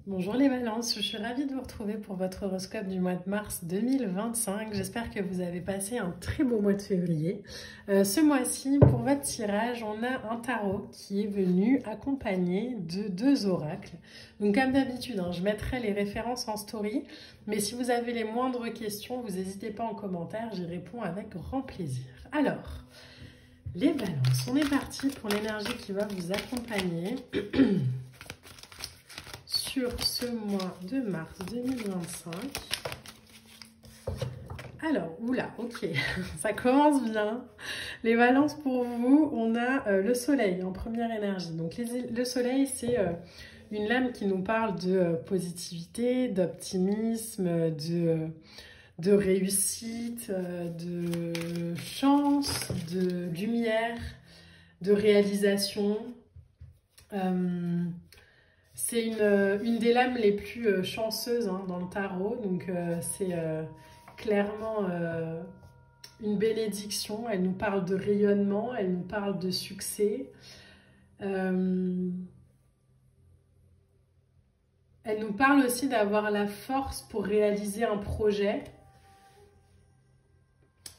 Bonjour les balances, je suis ravie de vous retrouver pour votre horoscope du mois de mars 2025. J'espère que vous avez passé un très beau mois de février. Ce mois-ci, pour votre tirage, on a un tarot qui est venu accompagné de deux oracles. Donc comme d'habitude, je mettrai les références en story, mais si vous avez les moindres questions, vous n'hésitez pas en commentaire, j'y réponds avec grand plaisir. Alors, les balances, on est parti pour l'énergie qui va vous accompagner. Sur ce mois de mars 2025. Alors, oula, ok, ça commence bien. Les balances pour vous, on a le soleil en première énergie. Donc le soleil, c'est une lame qui nous parle de positivité, d'optimisme, de réussite, de chance, de lumière, de réalisation. C'est une des lames les plus chanceuses dans le tarot, donc c'est clairement une bénédiction. Elle nous parle de rayonnement, elle nous parle de succès. Elle nous parle aussi d'avoir la force pour réaliser un projet.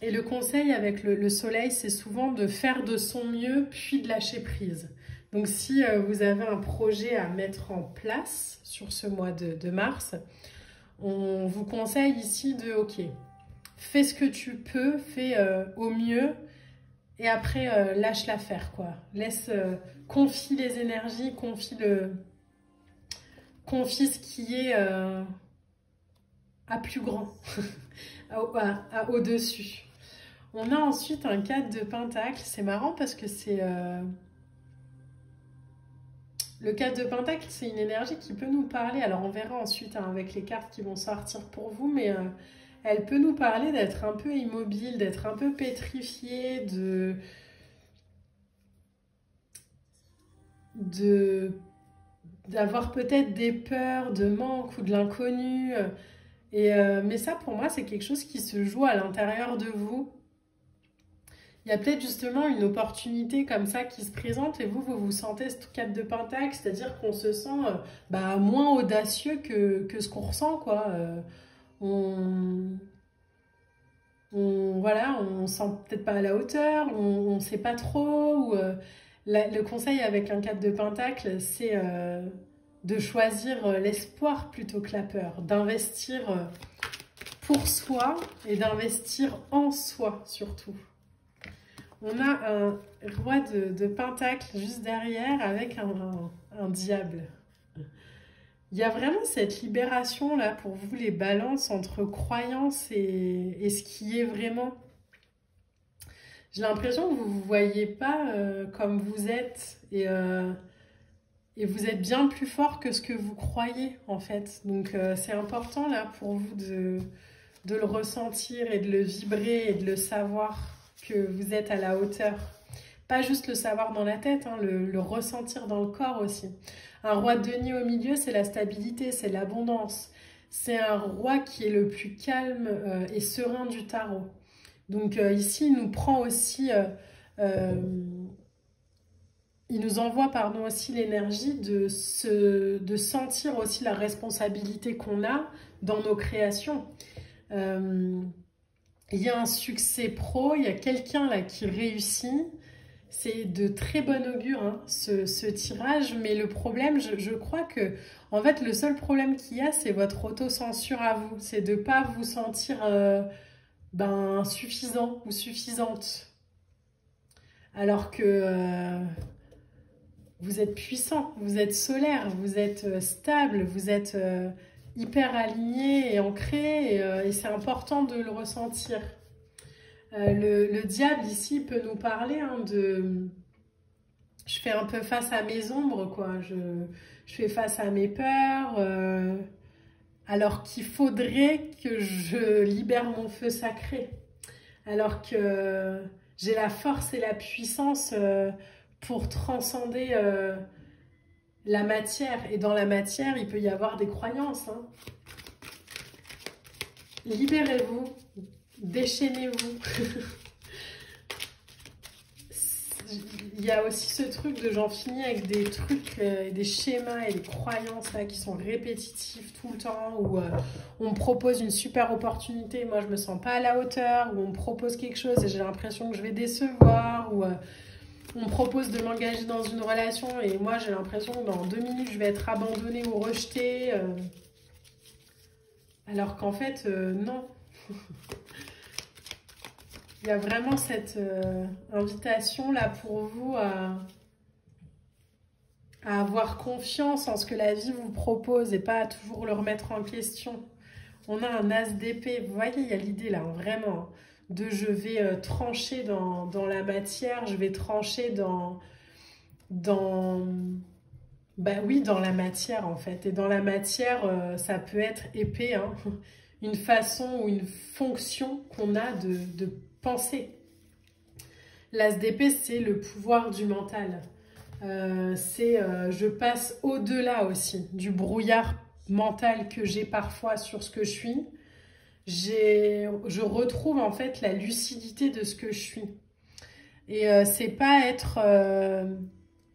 Et le conseil avec le soleil, c'est souvent de faire de son mieux, puis de lâcher prise. Donc si vous avez un projet à mettre en place sur ce mois de mars, on vous conseille ici de, ok, fais ce que tu peux, fais au mieux, et après lâche l'affaire, quoi. Confie les énergies, confie ce qui est à plus grand, au-dessus. On a ensuite un 4 de pentacle. C'est marrant parce que c'est... Le 4 de pentacle, c'est une énergie qui peut nous parler. Alors on verra ensuite avec les cartes qui vont sortir pour vous, mais elle peut nous parler d'être un peu immobile, d'être un peu pétrifié, d'avoir peut-être des peurs, de manque ou de l'inconnu. Mais ça, pour moi, c'est quelque chose qui se joue à l'intérieur de vous. Il y a peut-être justement une opportunité comme ça qui se présente et vous vous sentez ce 4 de pentacle, c'est-à-dire qu'on se sent moins audacieux que ce qu'on ressent, quoi. Voilà, on se sent peut-être pas à la hauteur, on sait pas trop. Le conseil avec un 4 de pentacle, c'est de choisir l'espoir plutôt que la peur, d'investir pour soi et d'investir en soi surtout. On a un roi de pentacle juste derrière avec un diable. Il y a vraiment cette libération là pour vous les balances entre croyance et ce qui est vraiment. J'ai l'impression que vous ne vous voyez pas comme vous êtes et vous êtes bien plus fort que ce que vous croyez en fait. Donc c'est important là pour vous de le ressentir et de le vibrer et de le savoir que vous êtes à la hauteur. Pas juste le savoir dans la tête, le ressentir dans le corps aussi. Un roi de denier au milieu, c'est la stabilité, c'est l'abondance. C'est un roi qui est le plus calme et serein du tarot. Donc ici, il nous prend aussi... il nous envoie aussi l'énergie de sentir aussi la responsabilité qu'on a dans nos créations. Il y a un succès pro, il y a quelqu'un là qui réussit. C'est de très bon augure ce tirage, mais le problème, je crois que en fait le seul problème qu'il y a, c'est votre autocensure à vous, c'est de ne pas vous sentir suffisant ou suffisante, alors que vous êtes puissant, vous êtes solaire, vous êtes stable, vous êtes hyper aligné et ancré, et c'est important de le ressentir. Le diable ici peut nous parler de... Je fais un peu face à mes ombres, quoi. Je fais face à mes peurs, alors qu'il faudrait que je libère mon feu sacré. Alors que j'ai la force et la puissance pour transcender la matière. Et dans la matière, il peut y avoir des croyances. Libérez-vous. Déchaînez-vous. il y a aussi ce truc de j'en finis avec des trucs, des schémas et des croyances là qui sont répétitifs tout le temps, où on me propose une super opportunité, moi je me sens pas à la hauteur, où on me propose quelque chose et j'ai l'impression que je vais décevoir, ou on me propose de m'engager dans une relation et moi j'ai l'impression que dans 2 minutes je vais être abandonnée ou rejetée, alors qu'en fait non. Il y a vraiment cette invitation là pour vous à avoir confiance en ce que la vie vous propose et pas à toujours le remettre en question. On a un as d'épée, vous voyez, il y a l'idée là, hein, vraiment, de je vais trancher dans la matière, je vais trancher bah oui, dans la matière en fait. Et dans la matière, ça peut être épée, hein, une façon ou une fonction qu'on a de penser. L'as d'épée, c'est le pouvoir du mental. Je passe au-delà aussi du brouillard mental que j'ai parfois sur ce que je suis. Je retrouve en fait la lucidité de ce que je suis. Et c'est pas être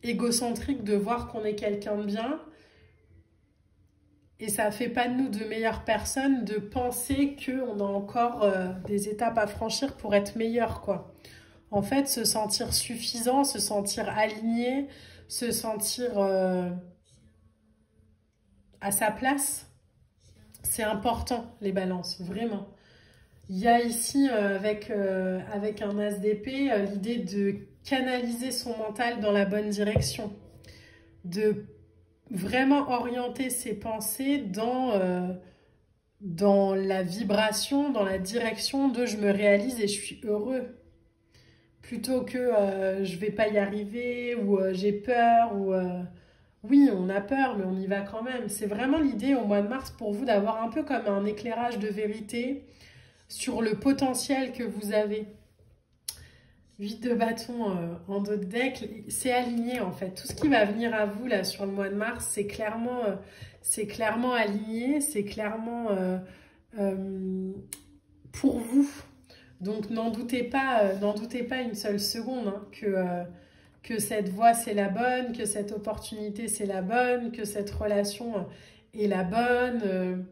égocentrique de voir qu'on est quelqu'un de bien. Et ça fait pas de nous de meilleures personnes de penser qu'on a encore des étapes à franchir pour être meilleur, quoi. En fait, se sentir suffisant, se sentir aligné, se sentir à sa place, c'est important, les balances, vraiment. Il y a ici, avec un as d'épée, l'idée de canaliser son mental dans la bonne direction, de vraiment orienter ses pensées dans la vibration, dans la direction de je me réalise et je suis heureux. Plutôt que je vais pas y arriver, ou j'ai peur, ou oui, on a peur, mais on y va quand même. C'est vraiment l'idée au mois de mars pour vous d'avoir un peu comme un éclairage de vérité sur le potentiel que vous avez. 8 de bâton en dos de deck, c'est aligné en fait. Tout ce qui va venir à vous là sur le mois de mars, c'est clairement aligné, c'est clairement pour vous. Donc n'en doutez pas une seule seconde, hein, que cette voie c'est la bonne, que cette opportunité c'est la bonne, que cette relation est la bonne.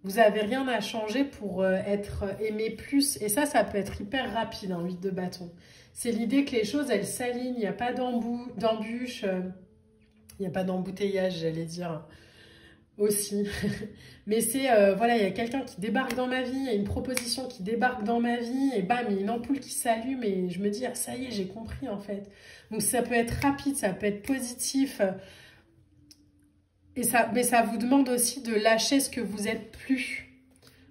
Vous n'avez rien à changer pour être aimé plus. Et ça peut être hyper rapide, hein, 8 de bâton. C'est l'idée que les choses, elles s'alignent. Il n'y a pas d'embûche, il n'y a pas d'embouteillage, j'allais dire aussi. Mais c'est, voilà, il y a quelqu'un qui débarque dans ma vie, il y a une proposition qui débarque dans ma vie, et bam, il y a une ampoule qui s'allume, et je me dis, ah, ça y est, j'ai compris, en fait. Donc ça peut être rapide, ça peut être positif, mais ça vous demande aussi de lâcher ce que vous êtes plus.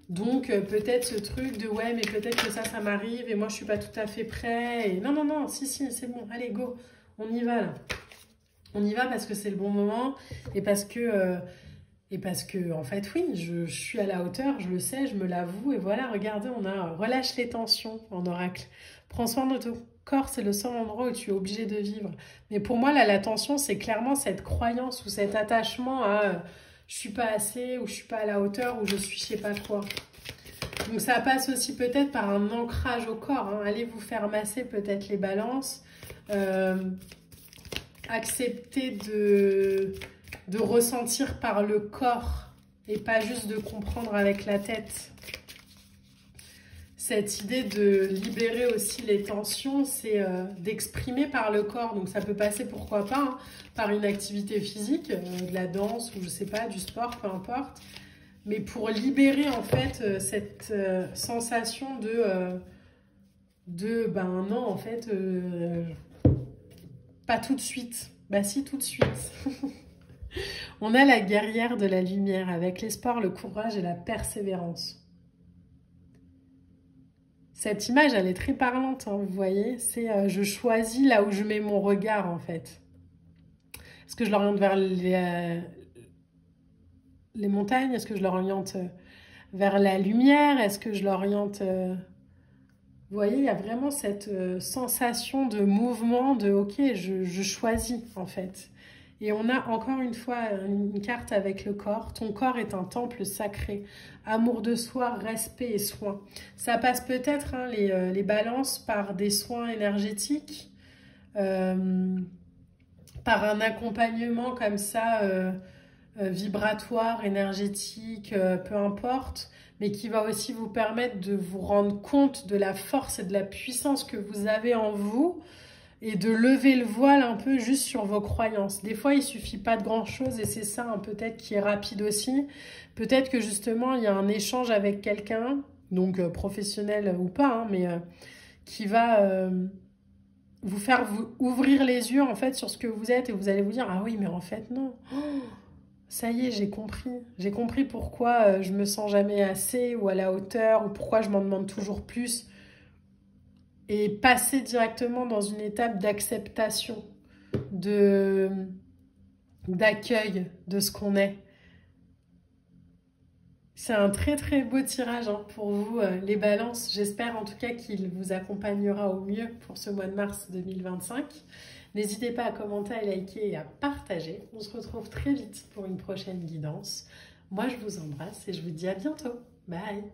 Donc peut-être ce truc de, ouais, mais peut-être que ça m'arrive, et moi, je suis pas tout à fait prêt, et non, non, non, si, c'est bon, allez, go, on y va, là. On y va parce que c'est le bon moment, et parce que... en fait, oui, je suis à la hauteur, je le sais, je me l'avoue. Et voilà, regardez, on a relâche les tensions en oracle. Prends soin de ton corps, c'est le seul endroit où tu es obligé de vivre. Mais pour moi, là, la tension, c'est clairement cette croyance ou cet attachement à je suis pas assez, ou je suis pas à la hauteur, ou je suis je sais pas quoi. Donc ça passe aussi peut-être par un ancrage au corps, hein. Allez vous faire masser peut-être les balances. Accepter de ressentir par le corps et pas juste de comprendre avec la tête. Cette idée de libérer aussi les tensions, c'est d'exprimer par le corps. Donc ça peut passer, pourquoi pas, hein, par une activité physique, de la danse ou je sais pas, du sport, peu importe. Mais pour libérer en fait cette sensation ben non, en fait, pas tout de suite. Bah si, tout de suite. On a la guerrière de la lumière avec l'espoir, le courage et la persévérance. Cette image, elle est très parlante, hein, vous voyez. C'est je choisis là où je mets mon regard, en fait. Est-ce que je l'oriente vers les montagnes? Est-ce que je l'oriente vers la lumière? Est-ce que je l'oriente... Vous voyez, il y a vraiment cette sensation de mouvement, de ok, je choisis, en fait. Et on a encore une fois une carte avec le corps. Ton corps est un temple sacré. Amour de soi, respect et soin. Ça passe peut-être, hein, les balances par des soins énergétiques. par un accompagnement comme ça, vibratoire, énergétique, peu importe, mais qui va aussi vous permettre de vous rendre compte de la force et de la puissance que vous avez en vous et de lever le voile un peu juste sur vos croyances. Des fois, il suffit pas de grand-chose et c'est ça peut-être qui est rapide aussi. Peut-être que justement, il y a un échange avec quelqu'un, donc professionnel ou pas, mais qui va vous faire ouvrir les yeux en fait sur ce que vous êtes et vous allez vous dire « Ah oui, mais en fait, non. Ça y est, j'ai compris. J'ai compris pourquoi je me sens jamais assez ou à la hauteur ou pourquoi je m'en demande toujours plus. » Et passer directement dans une étape d'acceptation, d'accueil de ce qu'on est. C'est un très très beau tirage pour vous, les balances. J'espère en tout cas qu'il vous accompagnera au mieux pour ce mois de mars 2025. N'hésitez pas à commenter, à liker et à partager. On se retrouve très vite pour une prochaine guidance. Moi, je vous embrasse et je vous dis à bientôt. Bye!